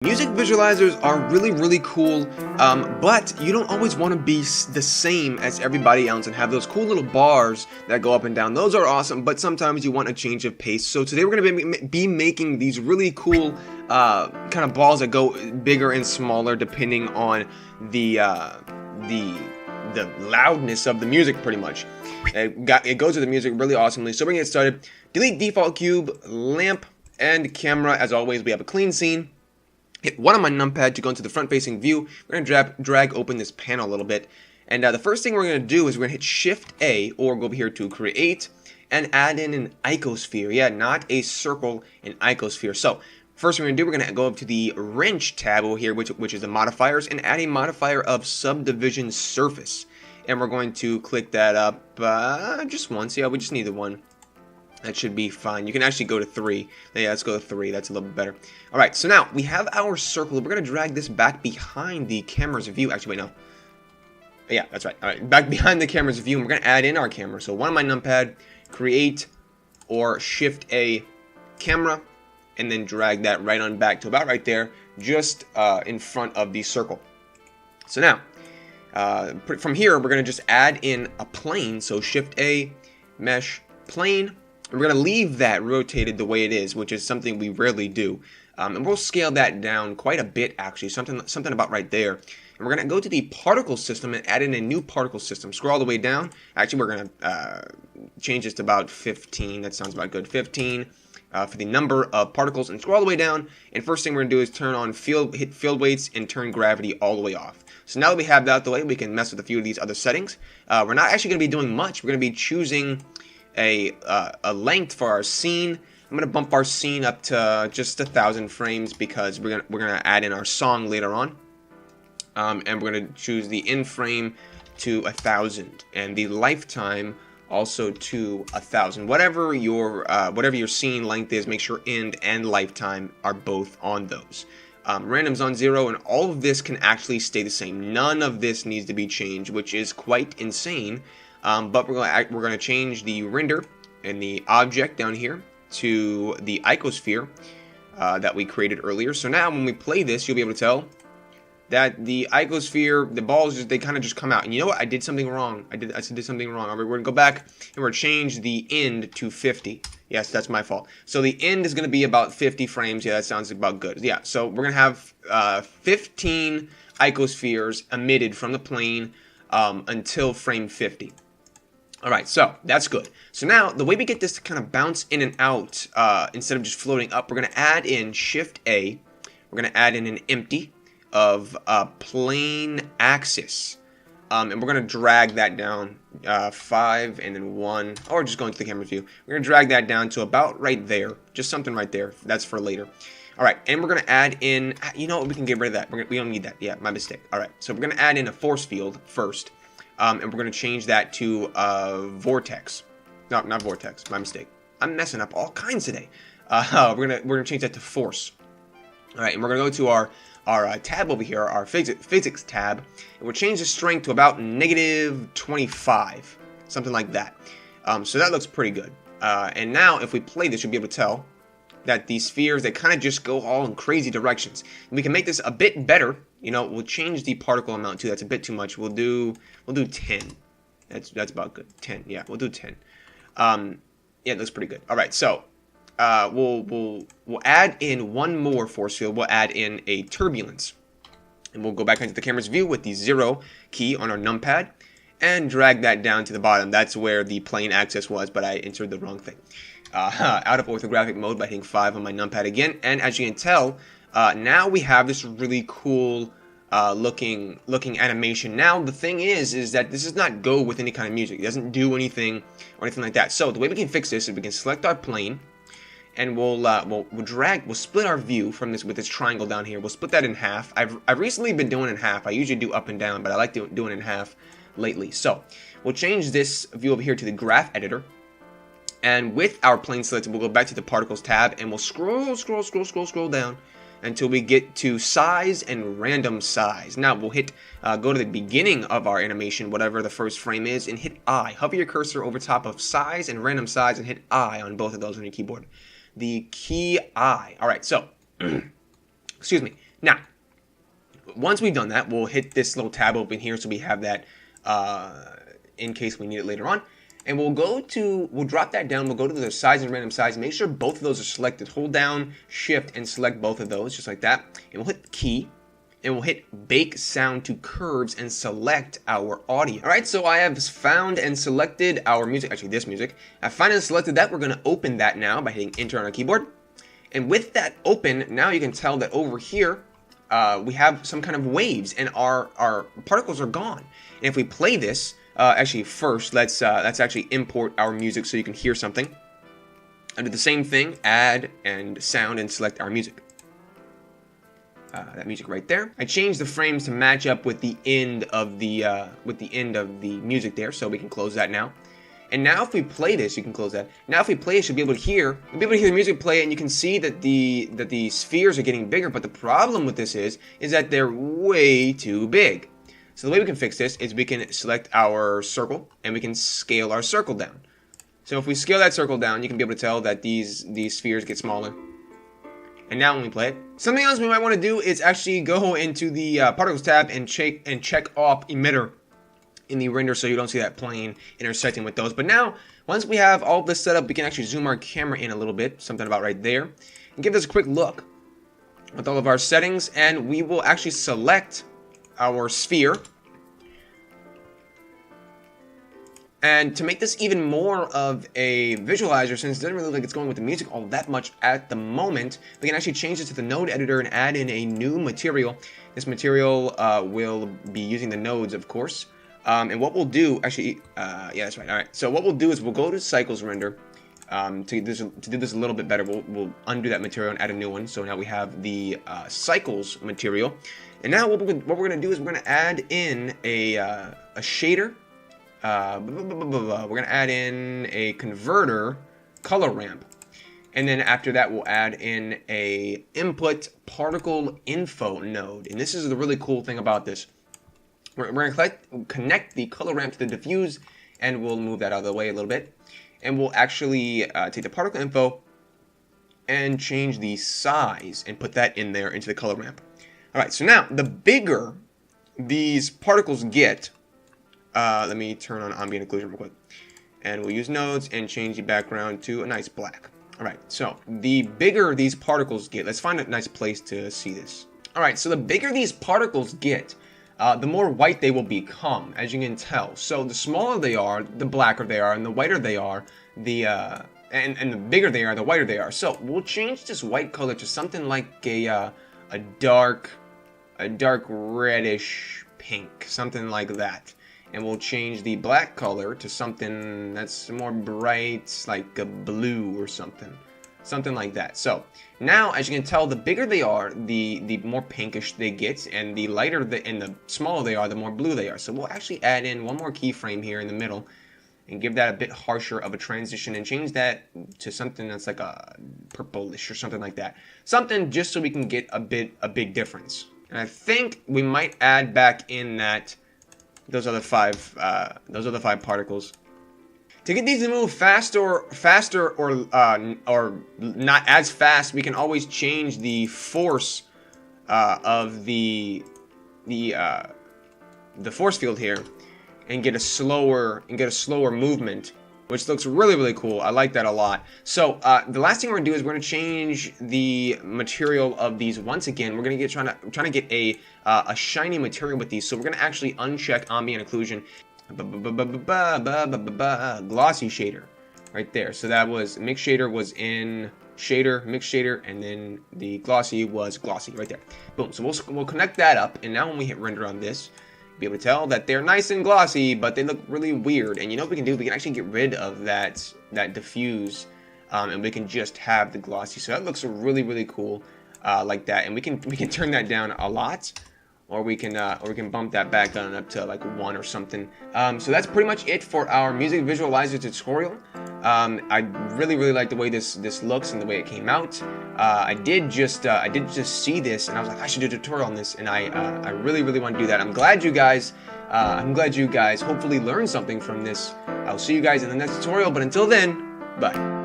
Music visualizers are really cool, but you don't always want to be the same as everybody else and have those cool little bars that go up and down. Those are awesome, but sometimes you want a change of pace. So today we're going to be making these really cool kind of balls that go bigger and smaller depending on the loudness of the music, pretty much. It goes with the music really awesomely. So we're going to get started. Delete default cube, lamp, and camera. As always, we have a clean scene. Hit one on my numpad to go into the front-facing view. We're going to drag open this panel a little bit. And the first thing we're going to do is we're going to hit Shift-A, or go over here to Create, and add in an icosphere. Yeah, not a circle, an icosphere. So, first we're going to do, we're going to go up to the Wrench tab over here, which is the modifiers, and add a modifier of Subdivision Surface. And we're going to click that up just once. Yeah, we just need the one. That should be fine. You can actually go to 3. Yeah, let's go to 3. That's a little bit better. Alright, so now we have our circle. We're going to drag this back behind the camera's view. Actually, wait, no. Yeah, that's right. Alright, back behind the camera's view. And we're going to add in our camera. So one on my numpad, Create, or Shift-A, Camera, and then drag that right on back to about right there, just in front of the circle. So now, from here, we're going to just add in a plane. So Shift-A, Mesh, Plane. We're going to leave that rotated the way it is, which is something we rarely do. And we'll scale that down quite a bit, actually, something about right there. And we're going to go to the particle system and add in a new particle system. Scroll all the way down. Actually, we're going to change this to about 15. That sounds about good. 15 for the number of particles. And scroll all the way down. And first thing we're going to do is turn on hit field weights and turn gravity all the way off. So now that we have that out the way, we can mess with a few of these other settings. We're not actually going to be doing much. We're going to be choosing a length for our scene. I'm gonna bump our scene up to just 1,000 frames because we're gonna add in our song later on, and we're gonna choose the in frame to 1,000 and the lifetime also to 1,000. Whatever your scene length is, make sure end and lifetime are both on those. Random's on 0, and all of this can actually stay the same. None of this needs to be changed, which is quite insane. But we're going to change the render and the object down here to the icosphere that we created earlier. So now when we play this, you'll be able to tell that the icosphere, the balls, they kind of just come out. And you know what? I did something wrong. I did something wrong. We're going to go back and we're going to change the end to 50. Yes, that's my fault. So the end is going to be about 50 frames. Yeah, that sounds about good. Yeah, so we're going to have 15 icospheres emitted from the plane until frame 50. Alright, so that's good. So now, the way we get this to kind of bounce in and out, instead of just floating up, we're going to add in Shift-A. We're going to add in an empty of plane axis. And we're going to drag that down 5 and then 1, or just going to the camera view. We're going to drag that down to about right there. Just something right there. That's for later. Alright, and we're going to add in, you know what, we can get rid of that. We don't need that. Yeah, my mistake. Alright, so we're going to add in a force field first. And we're going to change that to vortex. No, not vortex. My mistake. I'm messing up all kinds today. We're gonna change that to force. All right, and we're gonna go to our tab over here, our physics tab, and we'll change the strength to about -25, something like that. So that looks pretty good. And now, if we play this, you'll be able to tell that these spheres, they kind of just go all in crazy directions. And we can make this a bit better. You know, we'll change the particle amount too. That's a bit too much. We'll do 10. That's about good. 10. Yeah, we'll do 10. Yeah, it looks pretty good. All right, so we'll add in one more force field. We'll add in a turbulence, and we'll go back into the camera's view with the 0 key on our numpad and drag that down to the bottom. That's where the plane axis was, but I entered the wrong thing. Out of orthographic mode by hitting 5 on my numpad again, and as you can tell, now we have this really cool looking animation. Now the thing is that this does not go with any kind of music. It doesn't do anything or anything like that. So the way we can fix this is we can select our plane, and we'll split our view from this with this triangle down here. We'll split that in half. I've recently been doing it in half. I usually do up and down, but I like doing it in half lately. So we'll change this view over here to the graph editor. And with our plane selected, we'll go back to the particles tab, and we'll scroll down until we get to size and random size. Now we'll hit go to the beginning of our animation, whatever the first frame is, and hit I. Hover your cursor over top of size and random size and hit I on both of those on your keyboard. The key I. All right, so excuse me. Now, once we've done that, we'll hit this little tab open here so we have that in case we need it later on. And we'll drop that down, we'll go to the size and random size, make sure both of those are selected. Hold down Shift and select both of those, just like that. And we'll hit key, and we'll hit bake sound to curves and select our audio. Alright, so I have found and selected our music, actually this music. I found and selected that. We're gonna open that now by hitting enter on our keyboard. And with that open, now you can tell that over here, we have some kind of waves, and our particles are gone. And if we play this, actually first, let's actually import our music so you can hear something. I do the same thing, add and sound, and select our music. That music right there. I changed the frames to match up with the end of the music there, so we can close that now. And now if we play this, you can close that. Now if we play it, you'll be able to hear the music play, and you can see that the spheres are getting bigger. But the problem with this is that they're way too big. So the way we can fix this is we can select our circle, and we can scale our circle down. So if we scale that circle down, you can be able to tell that these spheres get smaller. And now when we play it, something else we might want to do is actually go into the Particles tab and check off emitter in the render so you don't see that plane intersecting with those. But now, once we have all this set up, we can actually zoom our camera in a little bit, something about right there, and give this a quick look with all of our settings, and we will actually select our sphere. And to make this even more of a visualizer, since it doesn't really look like it's going with the music all that much at the moment, we can actually change this to the node editor and add in a new material. This material will be using the nodes, of course. And what we'll do, actually, yeah, that's right. All right. So what we'll do is we'll go to Cycles Render. To do this a little bit better, we'll undo that material and add a new one. So now we have the Cycles material. And now what we're going to do is we're going to add in a shader. We're going to add in a converter color ramp. And then after that, we'll add in a input particle info node. And this is the really cool thing about this. We're going to connect the color ramp to the diffuse, and we'll move that out of the way a little bit. And we'll actually take the particle info and change the size and put that in there into the color ramp. Alright, so now the bigger these particles get, let me turn on ambient occlusion real quick. And we'll use nodes and change the background to a nice black. Alright, so the bigger these particles get, let's find a nice place to see this. Alright, so the bigger these particles get, the more white they will become, as you can tell. So the smaller they are, the blacker they are, and the whiter they are, and the bigger they are, the whiter they are. So we'll change this white color to something like a dark reddish pink, something like that. And we'll change the black color to something that's more bright, like a blue or something like that. So now, as you can tell, the bigger they are, the more pinkish they get, and the lighter and the smaller they are, the more blue they are. So we'll actually add in one more keyframe here in the middle and give that a bit harsher of a transition and change that to something that's like a purplish or something like that. Something just so we can get a big difference. And I think we might add back in those other five particles. To get these to move faster or not as fast, we can always change the force of the force field here and get a slower movement, which looks really cool. I like that a lot. So the last thing we're gonna do is we're gonna change the material of these once again. We're gonna get trying to get a shiny material with these. So we're gonna actually uncheck ambient occlusion. Glossy shader right there. So that was mix shader was in shader, mix shader, and then the glossy was glossy right there. Boom. So we'll connect that up, and now when we hit render on this, you'll be able to tell that they're nice and glossy, but they look really weird. And you know what we can do? We can actually get rid of that diffuse, and we can just have the glossy. So that looks really cool like that. And we can turn that down a lot. Or we can bump that back down up to like 1 or something. So that's pretty much it for our music visualizer tutorial. I really like the way this looks and the way it came out. I did just see this and I was like, I should do a tutorial on this, and I really want to do that. I'm glad you guys hopefully learned something from this. I'll see you guys in the next tutorial, but until then, bye.